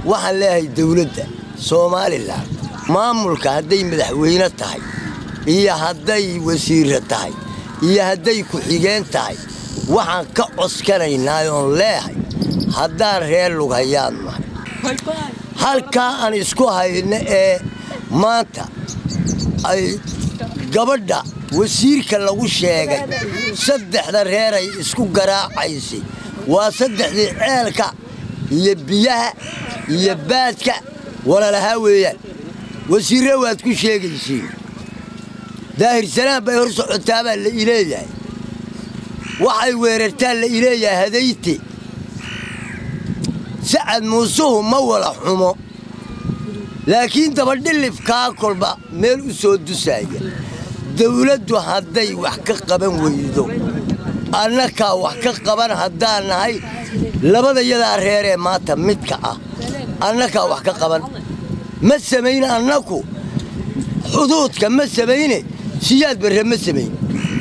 waxaan leeyahay dawladda Soomaaliland maamulka hadday madaxweyne tahay iyo hadday wasiir tahay iyo hadday ku xigeen tahay waxaan ka coskanaynaa oo leeyahay haddaan reer Lugayaan nahay halka aan isku hayno ee maanta ay gabadha wasiirka lagu sheegay saddexda reer ay isku garaacaysay waa saddexdii ceelka iyo biyaha iyo baadka wala laha weeyaan wasiirre waad ku sheegaysiin daahir salaam bay hor socotaaba la ileeyahay waxay weerartaan la ileeyahay hadayti sacad muusuhu ma wala xumo laakiin dabadhilif ka kolba meel u soo dusaya dawladdu hadday wax ka qaban weydo annaka wax ka qaban haddaan nahay labada yada reeree maanta midka ah annaka wax ka qaban ma sameyn annaku xuduudka ma sameyn siyaad barre ma sameyn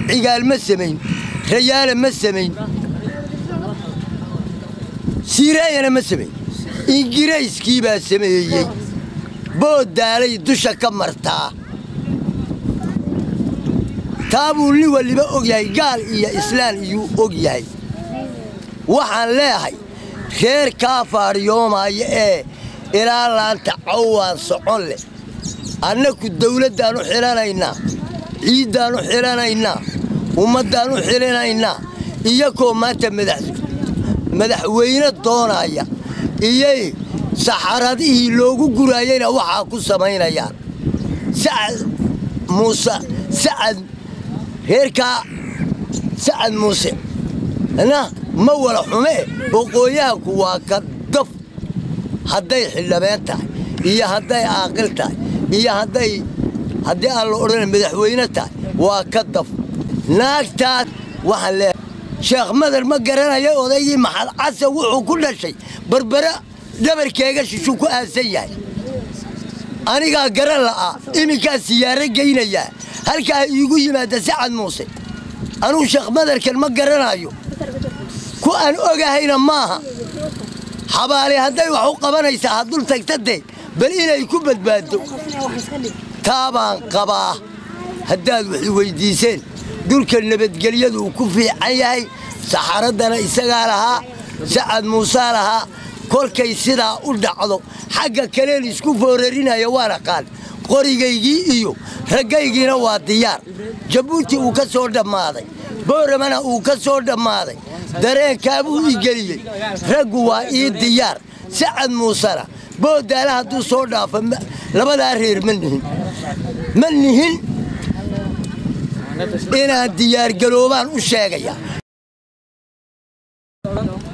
cigaal ma sameyn rayaal ma sameyn siiraayana ma sameyn ingiriiskii baa sameeyay boodaalay dusha ka martaa taabuu li waliba og yahay gaal iyo islaan iyo og yahay waxaan leeyahay reer ka faariyoomaya ee ilaa laanta cawaan socon leh annaku dawladdan u xiranaynaa ciidan u xiranaynaa ummadan u xiranaynaa iyagoo maanta madaxweyne doonaya iyay saxaradihii loogu guraayayna waxaa ku samaynayaan sacad muuse sacad reerka sacad muuse ana ma wala xume boqooyaanku waa ka daf hadday xildhibaan tahay iyo hadday aaqil tahay iyo haddii aan la odhan madaxweyne tahay waa ka daf naagtaas waxaan leeyahay sheekh madar ma garanayo odaygii maxal case wuxuu ku dhashay barbara dhabarkeega shishu ku aasan yahay anigaa garan la'a iminkaa siyaaro geynaya halkaa iigu yimaada sacad muuse anuu sheekh madarkan ma garanayo ku aan ogahayna maaha xabaale hadday wax u qabanaysaa haddul tagtadee bal inay ku badbaado taabaan qabaa haddaad wax weydiiseen dulka nabadgelyadu uu ku fiican yahay saxaradana isagaa lahaa sacad muuse lahaa kolkay sidaa u dhacdo xagga kaleen isku foorarinayo waan aqaan qorigaygii iyo raggaygiina waa diyaar jabuuti uu ka soo dhammaaday booramana uu ka soo dhammaaday dareenkaabuu ii geliyey raggu waa ii diyaar sacad muusena boodaala hadduu soo dhaafo labadaa reer ma nihin inaan diyaargaroobaan u sheegaya